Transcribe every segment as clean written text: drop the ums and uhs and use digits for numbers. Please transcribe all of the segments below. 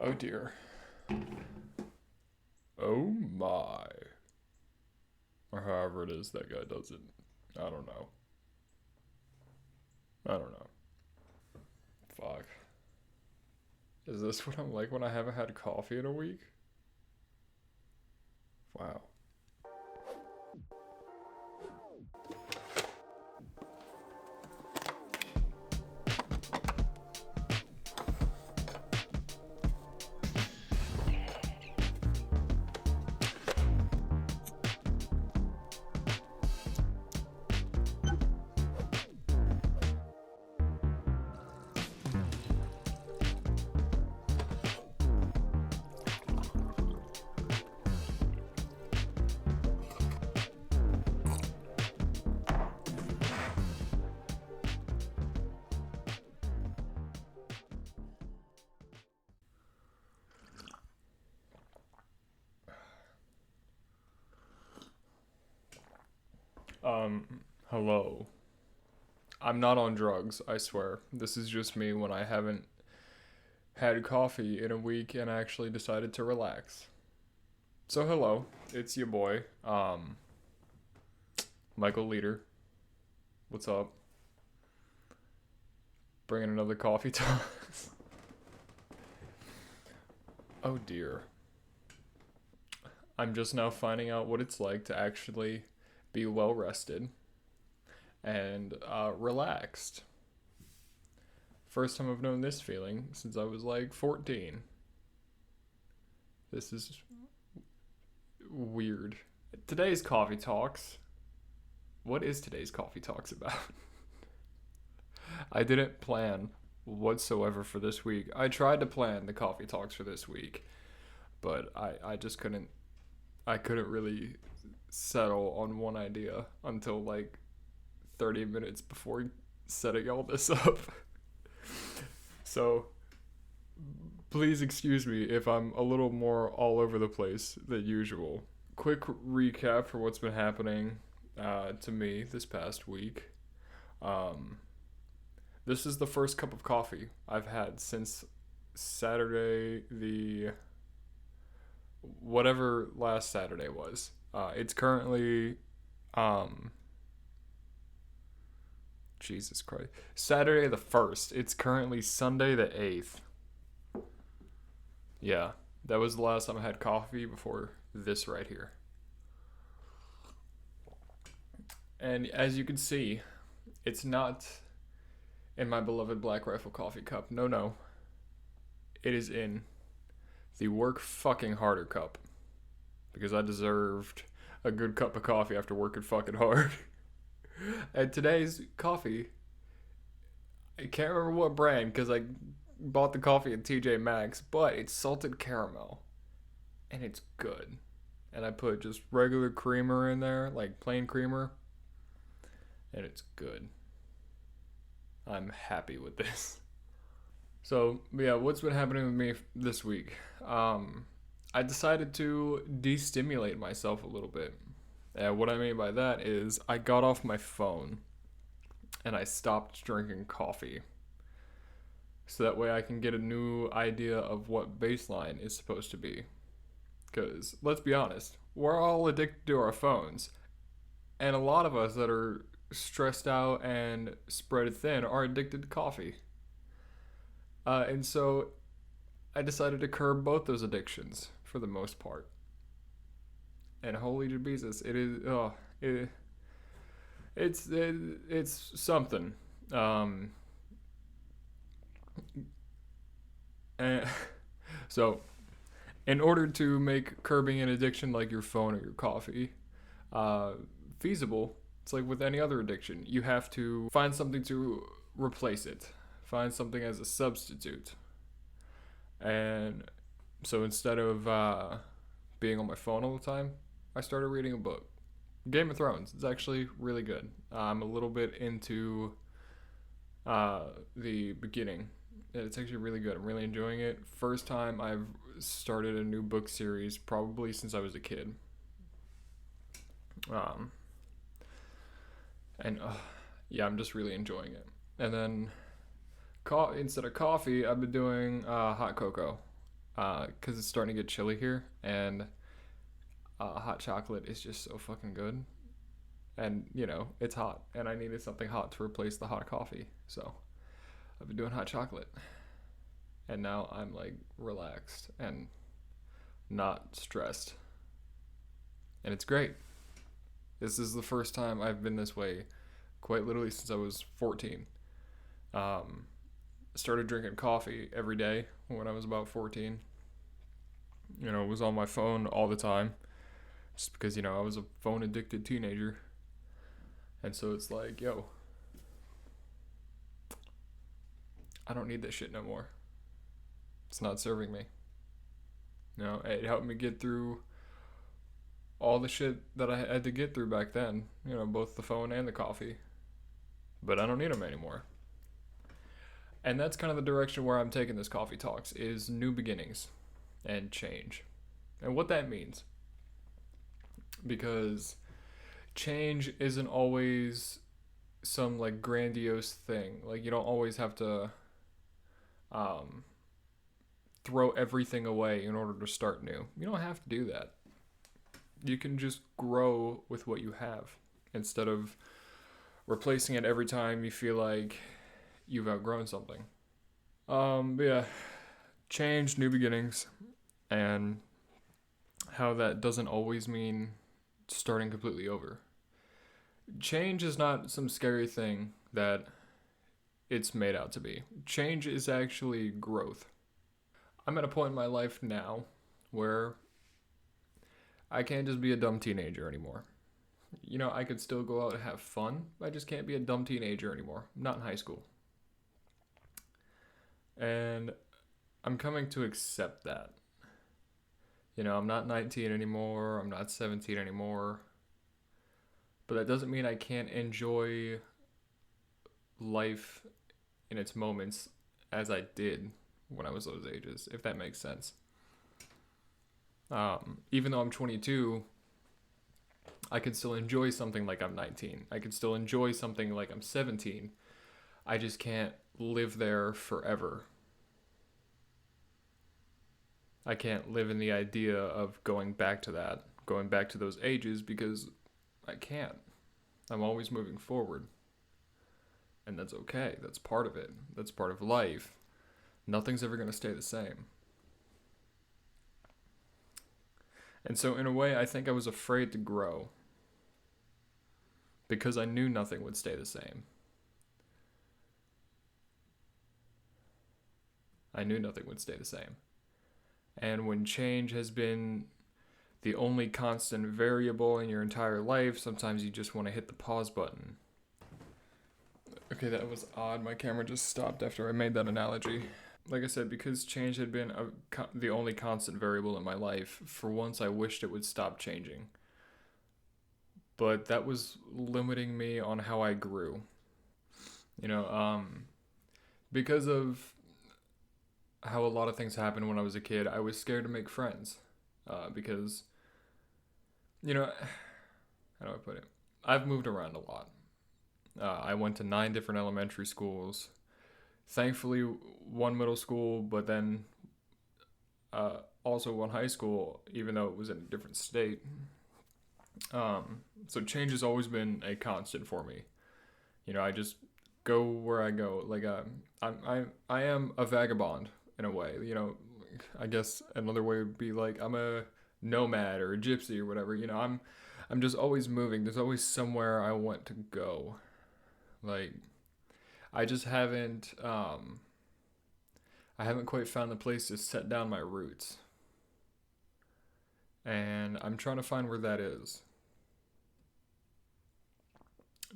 Oh dear. Oh my. Or however it is that guy does it. I don't know. I don't know. Fuck. Is this what I'm like when I haven't had coffee in a week? Wow. Hello. I'm not on drugs, I swear. This is just me when I haven't had coffee in a week and actually decided to relax. So hello, it's your boy, Michael Leader. What's up? Bringing another coffee talk. Oh dear. I'm just now finding out what it's like to actually be well rested and relaxed. First time I've known this feeling since I was like 14. This is weird. Today's coffee talks. What is today's coffee talks about? I didn't plan whatsoever for this week. I tried to plan the coffee talks for this week, but I just couldn't. I couldn't really settle on one idea until like 30 minutes before setting all this up. So please excuse me if I'm a little more all over the place than usual. Quick recap for what's been happening to me this past week. This is the first cup of coffee I've had since Saturday, the whatever last Saturday was. It's currently, Jesus Christ, Saturday the 1st. It's currently Sunday the 8th. Yeah, that was the last time I had coffee before this right here. And as you can see, it's not in my beloved Black Rifle coffee cup. No, no. It is in the Work Fucking Harder cup. Because I deserved a good cup of coffee after working fucking hard. And today's coffee, I can't remember what brand because I bought the coffee at TJ Maxx, but it's salted caramel. And it's good. And I put just regular creamer in there, like plain creamer. And it's good. I'm happy with this. So, yeah, what's been happening with me this week? I decided to de-stimulate myself a little bit. And what I mean by that is I got off my phone and I stopped drinking coffee. So that way I can get a new idea of what baseline is supposed to be. Because, let's be honest, we're all addicted to our phones. And a lot of us that are stressed out and spread thin are addicted to coffee. And so I decided to curb both those addictions for the most part. And holy Jesus, it is it's something. And so in order to make curbing an addiction like your phone or your coffee feasible, it's like with any other addiction. You have to find something to replace it. Find something as a substitute. And so instead of being on my phone all the time, I started reading a book. Game of Thrones. It's actually really good. I'm a little bit into the beginning. It's actually really good. I'm really enjoying it. First time I've started a new book series probably since I was a kid. And yeah, I'm just really enjoying it. And then instead of coffee, I've been doing hot cocoa. because it's starting to get chilly here, and hot chocolate is just so fucking good. And, it's hot, and I needed something hot to replace the hot coffee. So I've been doing hot chocolate. And now I'm like relaxed and not stressed. And it's great. This is the first time I've been this way quite literally since I was 14. Started drinking coffee every day when I was about 14. Was on my phone all the time just because, I was a phone addicted teenager. And so it's like, yo, I don't need this shit no more. It's not serving me. It helped me get through all the shit that I had to get through back then. Both the phone and the coffee. But I don't need them anymore. And that's kind of the direction where I'm taking this Coffee Talks, is new beginnings and change. And what that means. Because change isn't always some like grandiose thing. Like, you don't always have to throw everything away in order to start new. You don't have to do that. You can just grow with what you have instead of replacing it every time you feel like you've outgrown something. But yeah, change, new beginnings, and how that doesn't always mean starting completely over. Change is not some scary thing that it's made out to be. Change is actually growth. I'm at a point in my life now where I can't just be a dumb teenager anymore. I could still go out and have fun, but I just can't be a dumb teenager anymore. Not in high school. And I'm coming to accept that. I'm not 19 anymore. I'm not 17 anymore. But that doesn't mean I can't enjoy life in its moments as I did when I was those ages, if that makes sense. Even though I'm 22, I can still enjoy something like I'm 19. I can still enjoy something like I'm 17. I just can't live there forever. I can't live in the idea of going back to that, going back to those ages, because I can't. I'm always moving forward. And that's okay. That's part of it. That's part of life. Nothing's ever going to stay the same. And so in a way, I think I was afraid to grow because I knew nothing would stay the same. I knew nothing would stay the same. And when change has been the only constant variable in your entire life, sometimes you just want to hit the pause button. Okay, that was odd. My camera just stopped after I made that analogy. Like I said, because change had been the only constant variable in my life, for once I wished it would stop changing. But that was limiting me on how I grew. Because of how a lot of things happened when I was a kid, I was scared to make friends. Because, how do I put it? I've moved around a lot. I went to 9 different elementary schools. Thankfully, one middle school, but then also one high school, even though it was in a different state. So change has always been a constant for me. I just go where I go. Like I am a vagabond in a way. I guess another way would be like I'm a nomad or a gypsy or whatever. I'm just always moving. There's always somewhere I want to go. Like, I just haven't, I haven't quite found the place to set down my roots. And I'm trying to find where that is.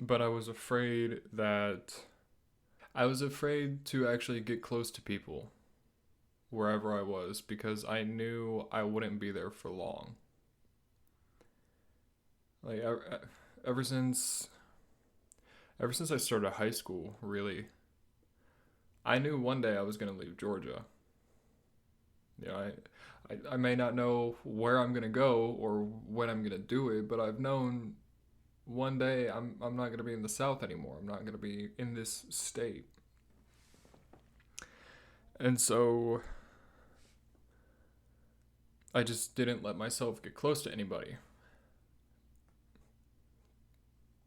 But I was afraid to actually get close to people wherever I was because I knew I wouldn't be there for long. Like, ever since I started high school, really, I knew one day I was going to leave Georgia. I may not know where I'm going to go or when I'm going to do it, but I've known one day I'm not going to be in the South anymore. I'm not going to be in this state. And so I just didn't let myself get close to anybody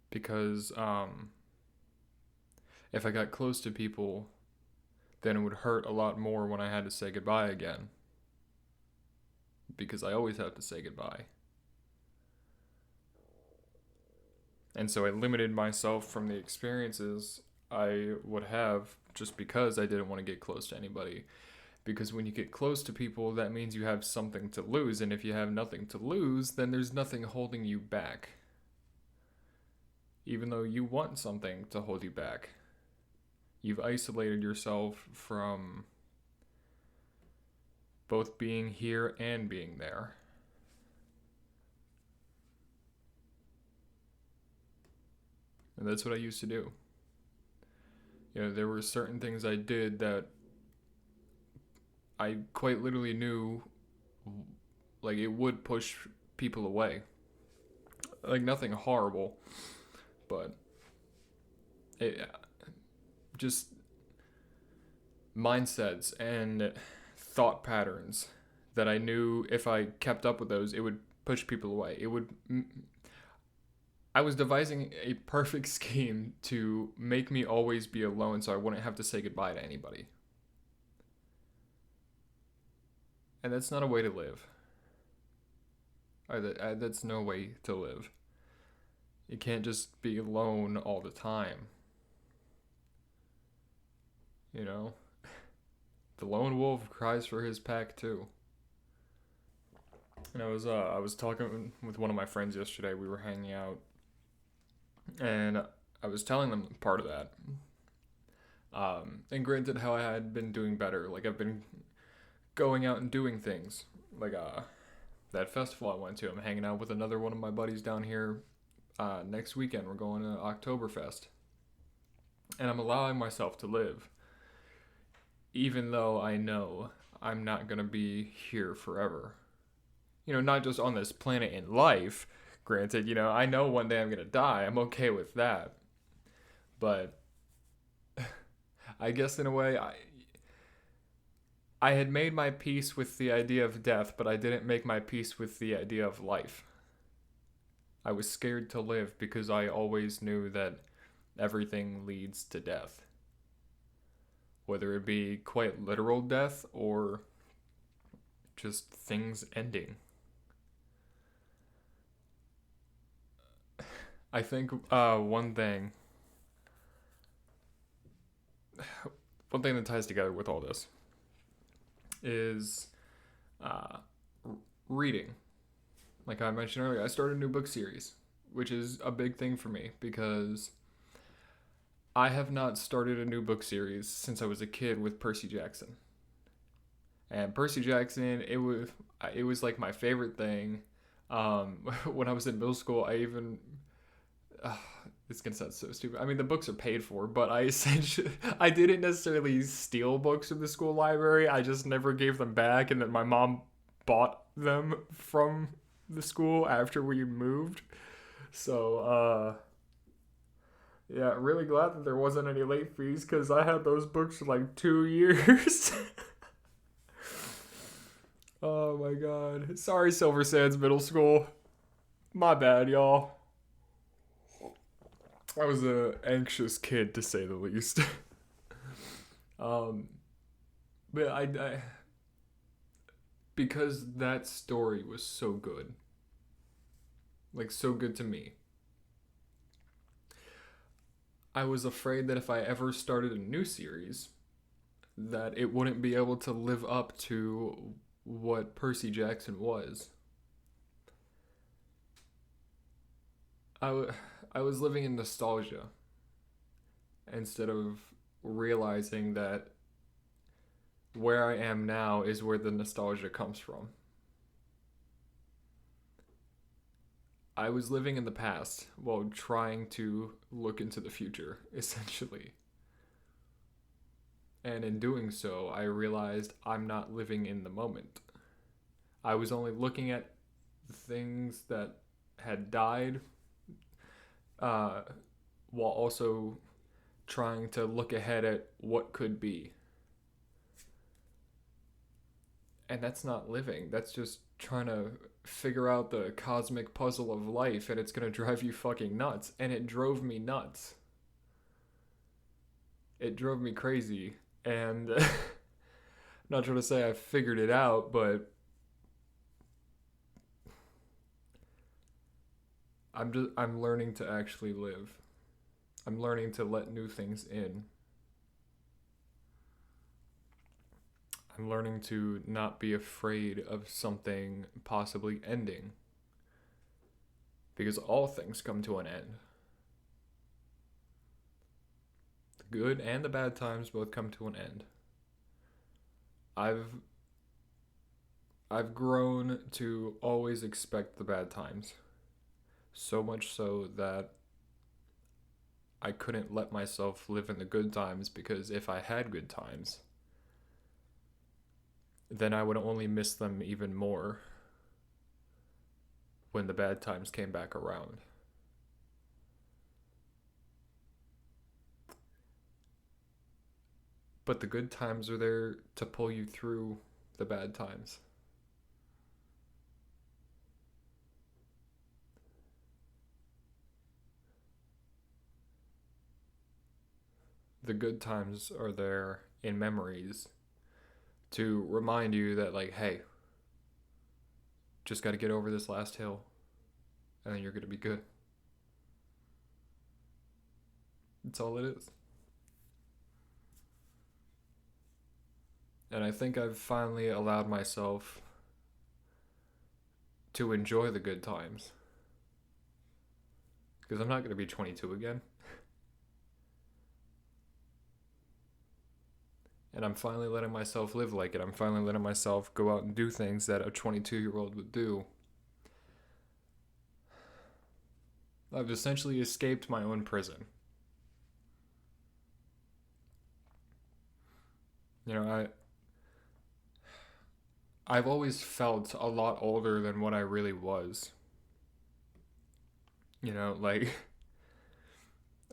because if I got close to people, then it would hurt a lot more when I had to say goodbye again, because I always have to say goodbye. And so I limited myself from the experiences I would have just because I didn't want to get close to anybody. Because when you get close to people, that means you have something to lose. And if you have nothing to lose, then there's nothing holding you back. Even though you want something to hold you back, you've isolated yourself from both being here and being there. And that's what I used to do. There were certain things I did that I quite literally knew, like, it would push people away. Like, nothing horrible, but it just mindsets and thought patterns that I knew if I kept up with those, it would push people away. I was devising a perfect scheme to make me always be alone so I wouldn't have to say goodbye to anybody. And that's not a way to live. That's no way to live. You can't just be alone all the time. The lone wolf cries for his pack too. And I was talking with one of my friends yesterday. We were hanging out, and I was telling them part of that. And granted, how I had been doing better. Like, I've been going out and doing things. Like, that festival I went to. I'm hanging out with another one of my buddies down here next weekend. We're going to Oktoberfest. And I'm allowing myself to live. Even though I know I'm not going to be here forever. Not just on this planet in life. Granted, I know one day I'm going to die. I'm okay with that. But I guess in a way, I had made my peace with the idea of death, but I didn't make my peace with the idea of life. I was scared to live because I always knew that everything leads to death. Whether it be quite literal death or just things ending. I think one thing that ties together with all this is reading. Like I mentioned earlier, I started a new book series, which is a big thing for me because I have not started a new book series since I was a kid with Percy Jackson. And Percy Jackson, it was like my favorite thing. When I was in middle school, I even it's gonna sound so stupid. I mean, the books are paid for, but I didn't necessarily steal books from the school library. I just never gave them back, and then my mom bought them from the school after we moved. So, yeah, really glad that there wasn't any late fees because I had those books for like 2 years. Oh my god. Sorry, Silver Sands Middle School. My bad, y'all. I was an anxious kid, to say the least. But I because that story was so good. Like, so good to me. I was afraid that if I ever started a new series, that it wouldn't be able to live up to what Percy Jackson was. I was living in nostalgia instead of realizing that where I am now is where the nostalgia comes from. I was living in the past while trying to look into the future, essentially. And in doing so, I realized I'm not living in the moment. I was only looking at things that had died, while also trying to look ahead at what could be. And that's not living. That's just trying to figure out the cosmic puzzle of life, and it's gonna drive you fucking nuts. And it drove me nuts. It drove me crazy. And not trying to say I figured it out, but I'm learning to actually live. I'm learning to let new things in. I'm learning to not be afraid of something possibly ending. Because all things come to an end. The good and the bad times both come to an end. I've I've grown to always expect the bad times. So much so that I couldn't let myself live in the good times, because if I had good times, then I would only miss them even more when the bad times came back around. But the good times are there to pull you through the bad times. The good times are there in memories to remind you that, like, hey, just got to get over this last hill and then you're going to be good. That's all it is. And I think I've finally allowed myself to enjoy the good times. Because I'm not going to be 22 again. And I'm finally letting myself live like it. I'm finally letting myself go out and do things that a 22-year-old would do. I've essentially escaped my own prison. You know, I've always felt a lot older than what I really was. You know, like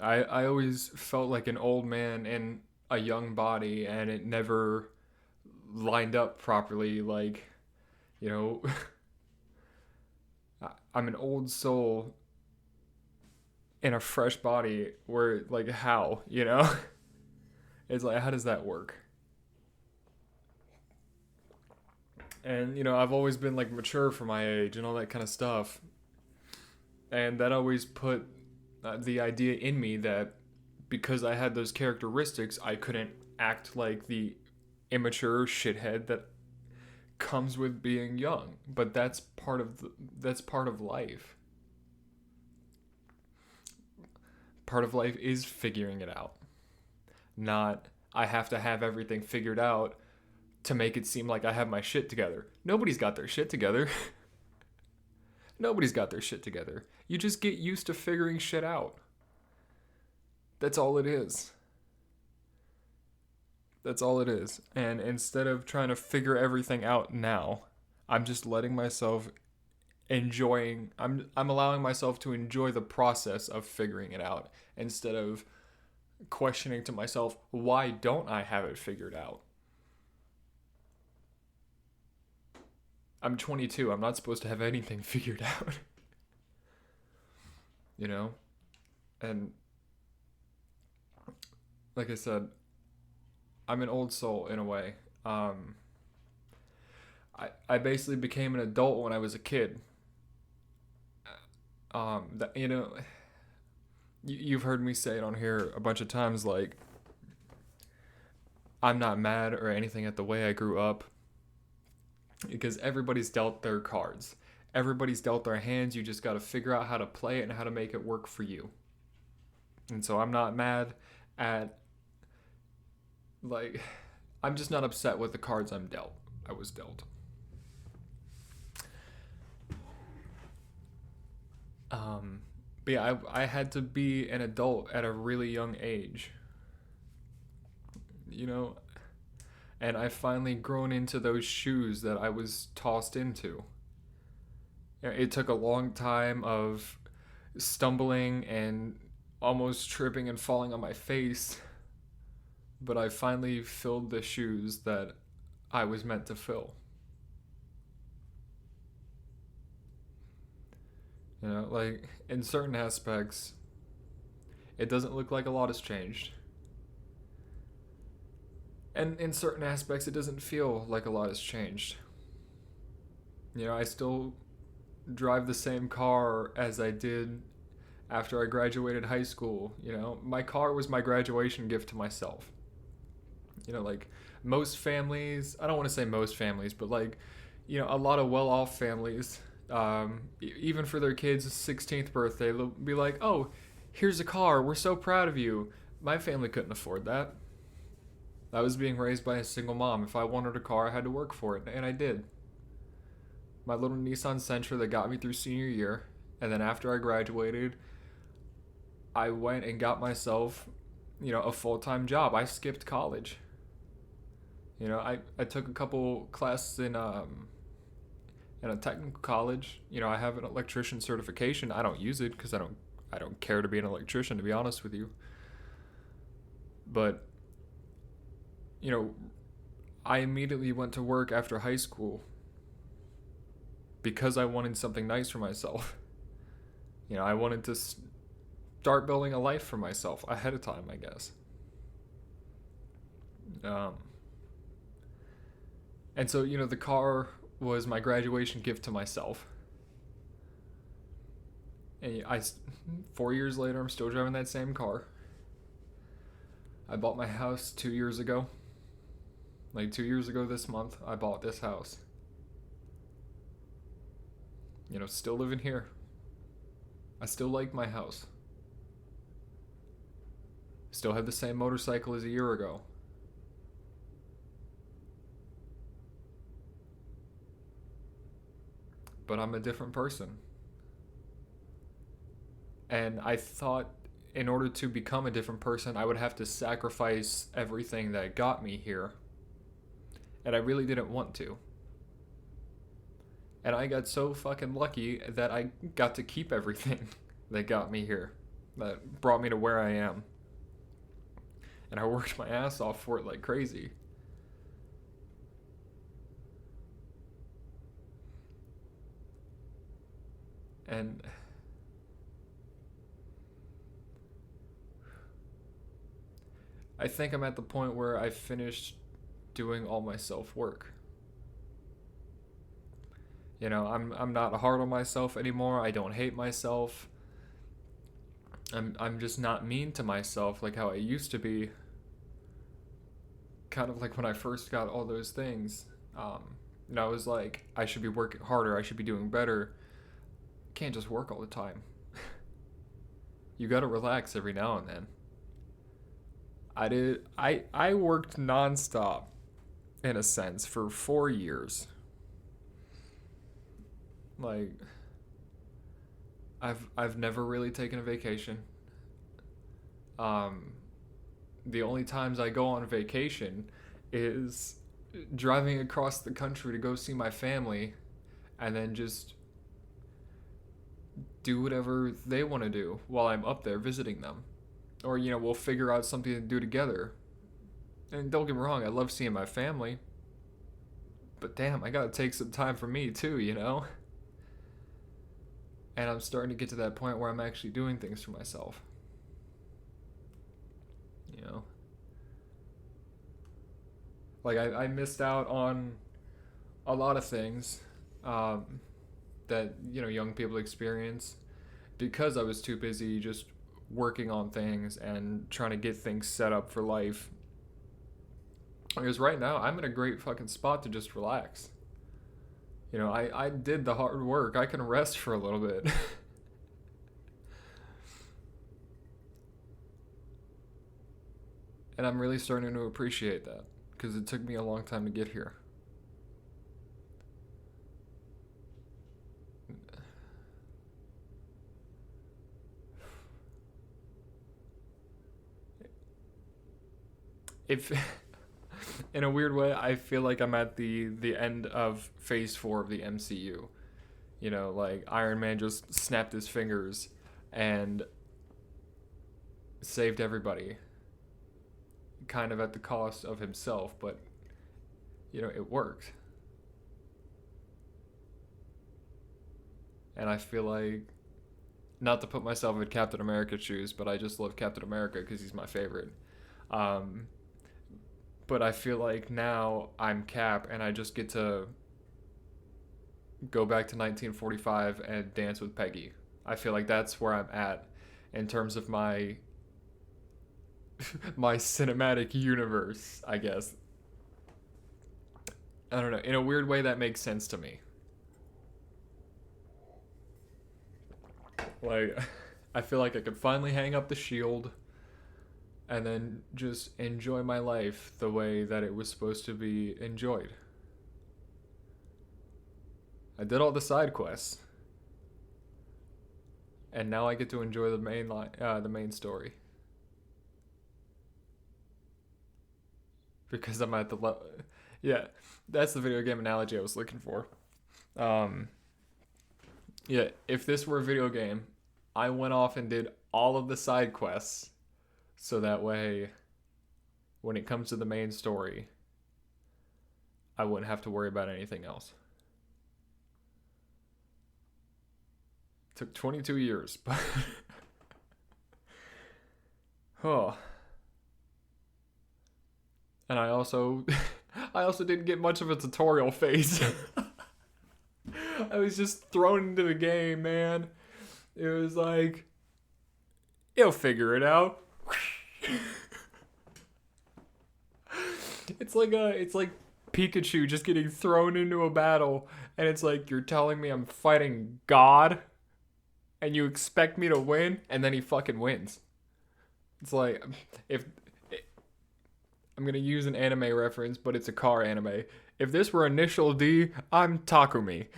I always felt like an old man in a young body, and it never lined up properly. Like, you know, I'm an old soul in a fresh body, where, like, how, you know? It's like, how does that work? And, you know, I've always been, like, mature for my age and all that kind of stuff. And that always put the idea in me that because I had those characteristics, I couldn't act like the immature shithead that comes with being young. But that's part of life. Part of life is figuring it out. Not, I have to have everything figured out to make it seem like I have my shit together. Nobody's got their shit together. Nobody's got their shit together. You just get used to figuring shit out. That's all it is. That's all it is. And instead of trying to figure everything out now, I'm just letting myself I'm allowing myself to enjoy the process of figuring it out, instead of questioning to myself, why don't I have it figured out? I'm 22. I'm not supposed to have anything figured out. You know? And like I said, I'm an old soul in a way. I basically became an adult when I was a kid. That, you know, you've heard me say it on here a bunch of times, like, I'm not mad or anything at the way I grew up, because everybody's dealt their cards. Everybody's dealt their hands. You just got to figure out how to play it and how to make it work for you. And so I'm not mad at, like, I'm just not upset with the cards I was dealt. But yeah, I had to be an adult at a really young age. You know, and I finally grown into those shoes that I was tossed into. It took a long time of stumbling and almost tripping and falling on my face, but I finally filled the shoes that I was meant to fill. You know, like in certain aspects, it doesn't look like a lot has changed. And in certain aspects, it doesn't feel like a lot has changed. You know, I still drive the same car as I did after I graduated high school. You know, my car was my graduation gift to myself. You know, like most families, I don't want to say most families, but like, you know, a lot of well off families, even for their kids' 16th birthday, they'll be like, oh, here's a car. We're so proud of you. My family couldn't afford that. I was being raised by a single mom. If I wanted a car, I had to work for it, and I did. My little Nissan Sentra that got me through senior year, and then after I graduated, I went and got myself, you know, a full time job. I skipped college. You know, I took a couple classes in a technical college. You know, I have an electrician certification. I don't use it because I don't care to be an electrician, to be honest with you. But you know, I immediately went to work after high school because I wanted something nice for myself. You know, I wanted to start building a life for myself ahead of time, I guess. Um, and so, you know, the car was my graduation gift to myself. And 4 years later, I'm still driving that same car. I bought my house 2 years ago. Like 2 years ago this month, I bought this house. You know, still living here. I still like my house. Still have the same motorcycle as a year ago. But I'm a different person. And I thought in order to become a different person, I would have to sacrifice everything that got me here. And I really didn't want to. And I got so fucking lucky that I got to keep everything that got me here, that brought me to where I am. And I worked my ass off for it like crazy. And I think I'm at the point where I've finished doing all my self work. You know, I'm not hard on myself anymore. I don't hate myself. I'm just not mean to myself like how I used to be. Kind of like when I first got all those things. You know, I was like, I should be working harder. I should be doing better. Can't just work all the time. You gotta relax every now and then. I worked nonstop in a sense for 4 years. Like I've never really taken a vacation. Um, the only times I go on vacation is driving across the country to go see my family and then just do whatever they want to do while I'm up there visiting them. Or, you know, we'll figure out something to do together. And don't get me wrong, I love seeing my family. But damn, I gotta take some time for me too, you know? And I'm starting to get to that point where I'm actually doing things for myself. You know? Like, I missed out on a lot of things that, you know, young people experience because I was too busy just working on things and trying to get things set up for life. Because right now, I'm in a great fucking spot to just relax. You know, I did the hard work. I can rest for a little bit. And I'm really starting to appreciate that because it took me a long time to get here. If in a weird way, I feel like I'm at the end of phase 4 of the MCU. You know, like Iron Man just snapped his fingers and saved everybody, kind of at the cost of himself, but you know, it worked. And I feel like not to put myself in Captain America's shoes, but I just love Captain America because he's my favorite. Um, but I feel like now I'm Cap and I just get to go back to 1945 and dance with Peggy. I feel like that's where I'm at in terms of my my cinematic universe, I guess. I don't know. In a weird way that makes sense to me. Like I feel like I could finally hang up the shield and then just enjoy my life the way that it was supposed to be enjoyed. I did all the side quests, and now I get to enjoy the main story because I'm at the level. Yeah, that's the video game analogy I was looking for. Um, yeah, if this were a video game, I went off and did all of the side quests, so that way, when it comes to the main story, I wouldn't have to worry about anything else. Took 22 years, but oh. And I also I also didn't get much of a tutorial phase. I was just thrown into the game, man. It was like you'll figure it out. It's like Pikachu just getting thrown into a battle and it's like you're telling me I'm fighting God and you expect me to win, and then he fucking wins. It's like, if I'm gonna use an anime reference, but it's a car anime. If this were Initial D, I'm Takumi.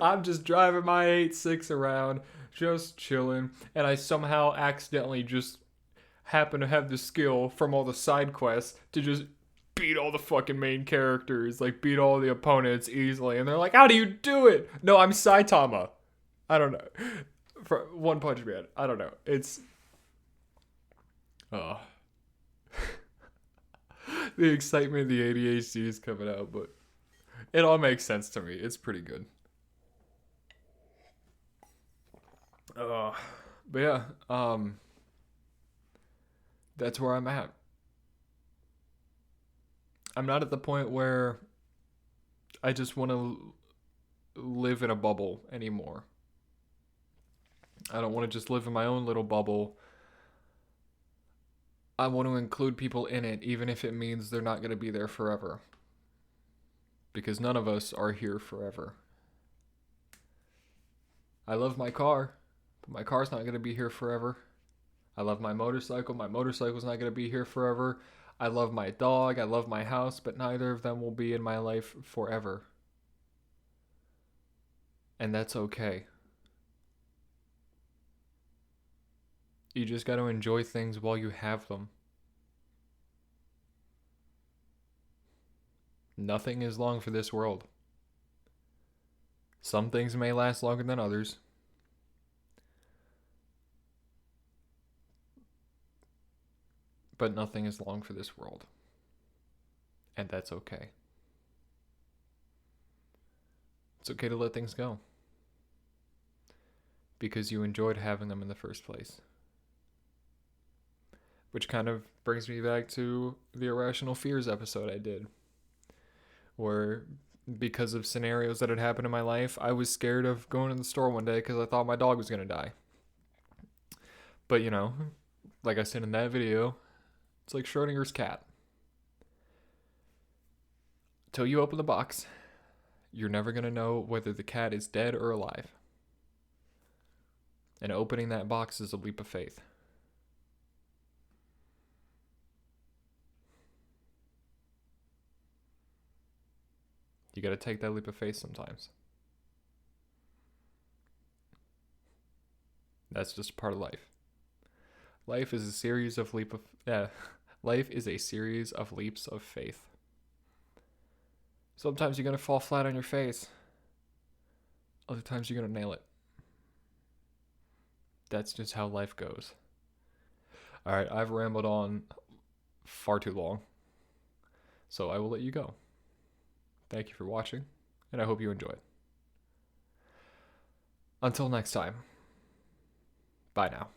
I'm just driving my 8.6 around, just chilling, and I somehow accidentally just happen to have the skill from all the side quests to just beat all the fucking main characters, like beat all the opponents easily, and they're like, how do you do it? No, I'm Saitama. I don't know. For One Punch Man. I don't know. It's the excitement of the ADHD is coming out, but it all makes sense to me. It's pretty good. But yeah, that's where I'm at. I'm not at the point where I just want to live in a bubble anymore. I don't want to just live in my own little bubble. I want to include people in it, even if it means they're not going to be there forever. Because none of us are here forever. I love my car, but my car's not going to be here forever. I love my motorcycle's not going to be here forever. I love my dog, I love my house, but neither of them will be in my life forever. And that's okay. You just got to enjoy things while you have them. Nothing is long for this world. Some things may last longer than others. But nothing is long for this world. And that's okay. It's okay to let things go. Because you enjoyed having them in the first place. Which kind of brings me back to the Irrational Fears episode I did. Where, because of scenarios that had happened in my life, I was scared of going to the store one day because I thought my dog was going to die. But, you know, like I said in that video, it's like Schrodinger's cat. Till you open the box, you're never going to know whether the cat is dead or alive. And opening that box is a leap of faith. You got to take that leap of faith sometimes. That's just part of life. Life is a series of leaps of faith. Sometimes you're going to fall flat on your face. Other times you're going to nail it. That's just how life goes. All right, I've rambled on far too long. So I will let you go. Thank you for watching, and I hope you enjoyed. Until next time. Bye now.